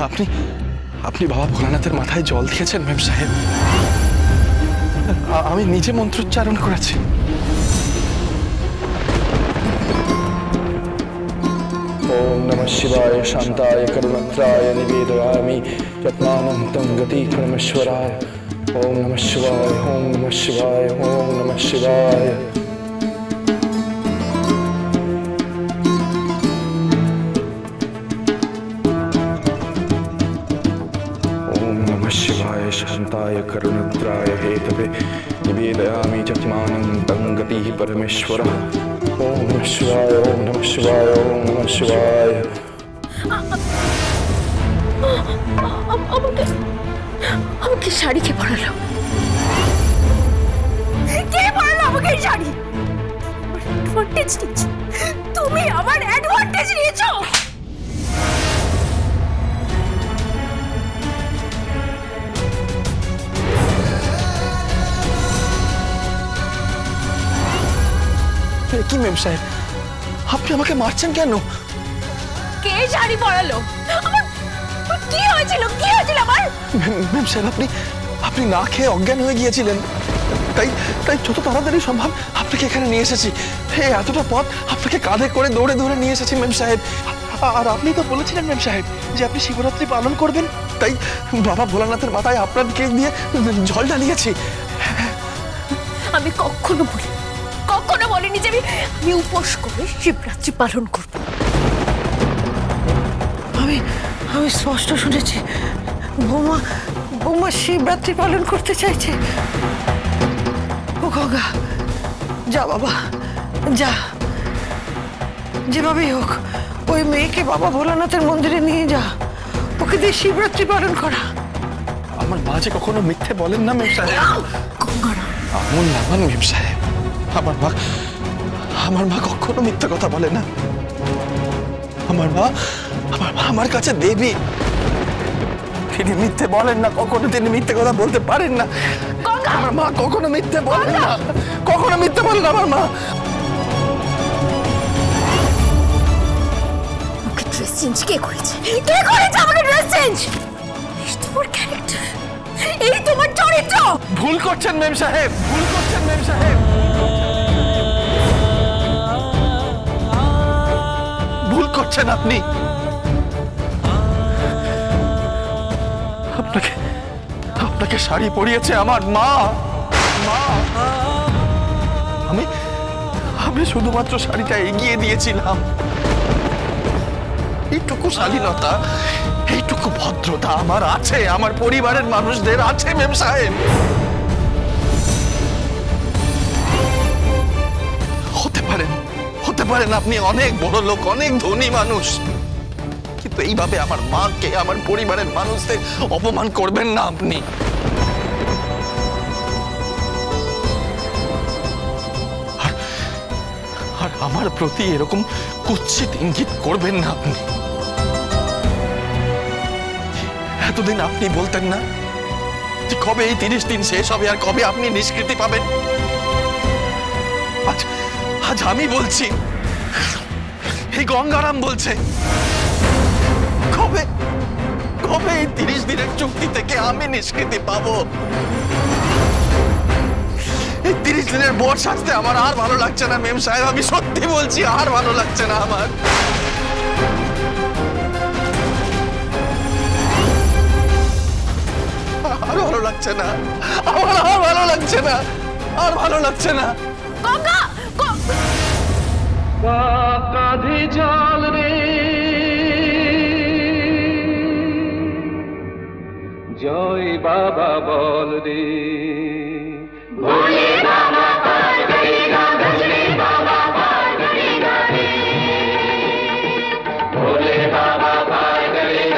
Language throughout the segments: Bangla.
আপনি আপনি বাবা ভোলানাথের মাথায় জল দিয়েছেন মেম সাহেব। আমি নিজে মন্ত্রোচ্চারণ করেছি। ओम नमः शिवाय शांताय करुणत्राय निवेदयामि यत्मानं तं गतिक्रमेश्वराय। ओम नमः शिवाय, ओम नमः शिवाय, ओम नमः शिवाय। ओम नमः शिवाय शांताय करुणत्राय हेतवे निवेदयामि यत्मानं तं गतिः परमेश्वरः। ओम नमः शिवाय, ओम नमः शिवाय, ओम नमः शिवाय। আমাকে শাড়ি কে পরালো? কে পরালো আমাকে শাড়ি? অ্যাডভান্টেজ নিয়েছো তুমি, আমার অ্যাডভান্টেজ নিয়েছো। কি মেম সাহেব, আপনি আমাকে মারছেন কেন? কে শাড়ি পরালো? আমার কি হয়েছিল? কি হয়েছিল আমার? মেম সাহেব, আপনি না খেয়ে অজ্ঞান হয়ে গিয়েছিলেন, তাই যত তাড়াতাড়ি সম্ভব আপনাকে এখানে নিয়ে এসেছি। এতটা পথ আপনাকে কাঁধে করে দৌড়ে দৌড়ে নিয়ে এসেছি মেম সাহেব। আর আপনি তো বলেছিলেন মেম সাহেব যে আপনি শিবরাত্রি পালন করবেন, তাই বাবা ভোলানাথের মাথায় আপনাকে দিয়ে জল ঢালিয়েছি। আমি কখনো বলিনি যে আমি উপোস করে শিবরাত্রি পালন করব। আমি স্পষ্ট শুনেছি বৌমা শিবরাত্রি পালন করতে চাইছে। ও গঙ্গা, যা বাবা যা, যেভাবেই হোক ওই মেয়েকে বাবা ভোলানাথের মন্দিরে নিয়ে যা, ওকে দিয়ে শিবরাত্রি পালন করা। আমার মা যে কখনো মিথ্যে বলেন না মেম সাহেব। গঙ্গারাম, এমন নামান মেম সাহেব, আমার মা কখনো মিথ্যা কথা বলে না। আমার মা আমার কাছে দেবী, তিনি মিথ্যে বলেন না, কখনো তিনি মিথ্যে কথা বলতে পারেন না। আমার মা কখনো মিথ্যে বলেন না, কখনো মিথ্যে বলেন আমার মা। ওকে ড্রেস চেঞ্জ কে করেছে? কে করেছে আমাকে ড্রেস চেঞ্জ? এই তোমার ক্যারেক্টার, এই তোমার চরিত্র। ভুল করছেন মেম সাহেব, ভুল করছেন মেম সাহেব, ভুল করছেন আপনি। আপনাকে শাড়ি পরিয়েছে আমার মা। আমি শুধুমাত্র শাড়িটা এগিয়ে দিয়েছিলাম। এইটুকু শালীনতা, এইটুকু ভদ্রতা আমার আছে, আমার পরিবারের মানুষদের আছে মেম সাহেব। হতে পারেন আপনি অনেক বড় লোক, অনেক ধনী মানুষ, কিন্তু এইভাবে আমার মাকে, আমার পরিবারের মানুষদের অপমান করবেন না আপনি। আর আমার প্রতি এরকম কুৎসিত ইঙ্গিত করবেন না আপনি। এতদিন আপনি বলতেন না যে কবে এই 30 দিন শেষ হবে আর কবে আপনি নিষ্কৃতি পাবেন। আজ আমি বলছি, এই গঙ্গারাম বলছে, কবে এই 30 দিনের চুক্তি থেকে আমি নিষ্কৃতি পাবো। এই 30 দিনের বর সাজতে আমার আর ভালো লাগছে না মেম সাহেব, আমি সত্যি বলছি, আর ভালো লাগছে না আমার। আর ভালো লাগছে না আমার, আর ভালো লাগছে না, আর ভালো লাগছে না। গঙ্গা, কাঁধে জল রে, জয় বাবা বল রে, ভোলে বাবা বল রে, ভোলে বাবা বল রে, ভোলে বাবা বল রে,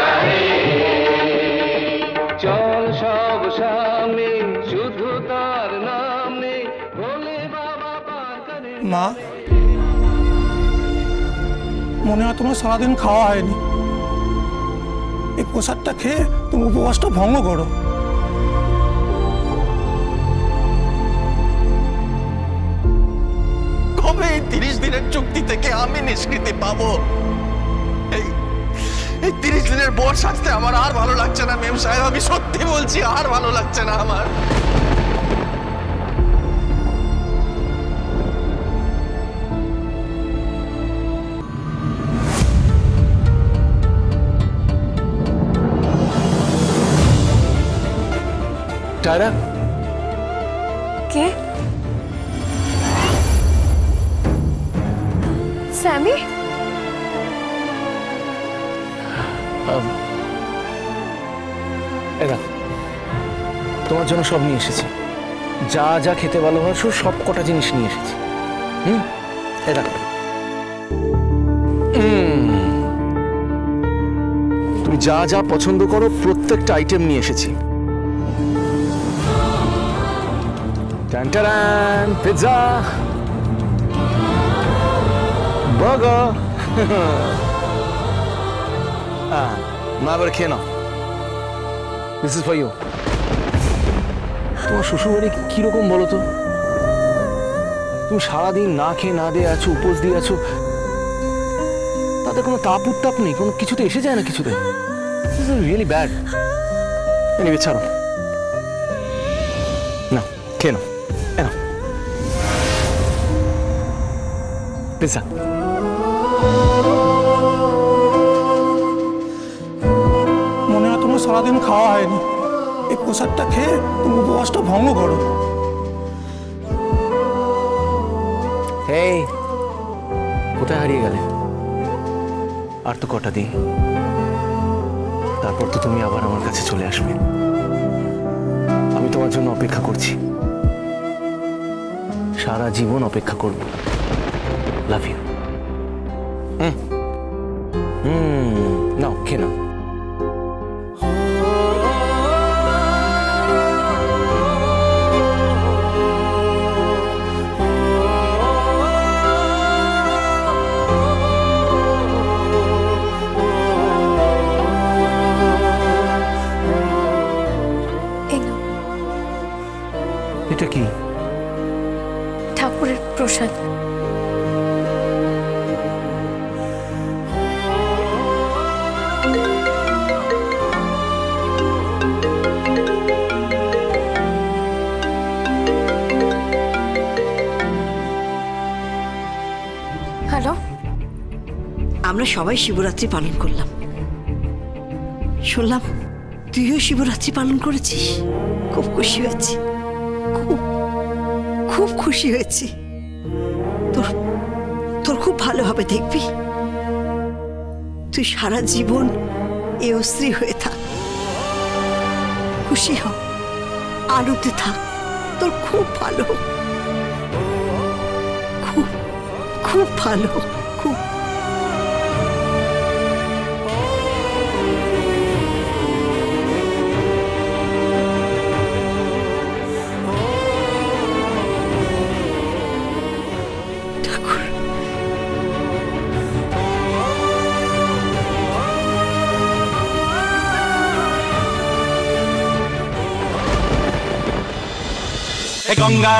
চল সব সামনে শুধু তার নামে, ভোলে বাবা পার করে। মা, মনে হয় তোমার সারাদিন খাওয়া হয়নি, এই প্রসাদটা খেয়ে তুমি উপবাসটা ভঙ্গ করো। কবে এই 30 দিনের চুক্তি থেকে আমি নিষ্কৃতি পাবো? এই 30 দিনের বর সাজতে আমার আর ভালো লাগছে না মেম সাহেব, আমি সত্যি বলছি আর ভালো লাগছে না আমার। টায়রা, কে? স্যামি? এরা তোমার জন্য সব নিয়ে এসেছি, যা যা খেতে ভালোবাসো সব কটা জিনিস নিয়ে এসেছি। এরা তুমি যা যা পছন্দ করো প্রত্যেকটা আইটেম নিয়ে এসেছি। পিৎজা, বার্গার, না এবার খেয়ে নাও। This is for you. তোমার শ্বশুরবাড়ি কিরকম বলো তো? তুমি সারাদিন না খেয়ে না দিয়ে আছো, উপোস দিয়ে আছো, তাতে কোনো তাপ উত্তাপ নেই, কোনো কিছুতে এসে যায় না কিছুতে। This is really bad. Anyway ছাড়ো না, খেয়ে নাও। পিৎজা। মনে হয় তোমার সারাদিন খাওয়া হয়নি, এই প্রসাদটা খেয়ে তুমি উপবাসটা ভঙ্গ করো। এই কোথায় হারিয়ে গেলে? আর তো কটা দিন, তারপর তো তুমি আবার আমার কাছে চলে আসবে। আমি তোমার জন্য অপেক্ষা করছি, সারা জীবন অপেক্ষা করব। Love you. নাও খেয়ে নাও। এটা কি? ঠাকুরের প্রসাদ। হ্যালো, আমরা সবাই শিবরাত্রি পালন করলাম। শুনলাম তুইও শিবরাত্রি পালন করেছিস। খুব খুশি হয়েছি, খুব খুব খুশি হয়েছি। তোর তোর খুব ভালো হবে, দেখবি। তুই সারা জীবন এ স্ত্রী হয়ে থাক, খুশি হ, আনন্দে থাক, তোর খুব ভালো, খুব খুব ভালো, খুব। গঙ্গা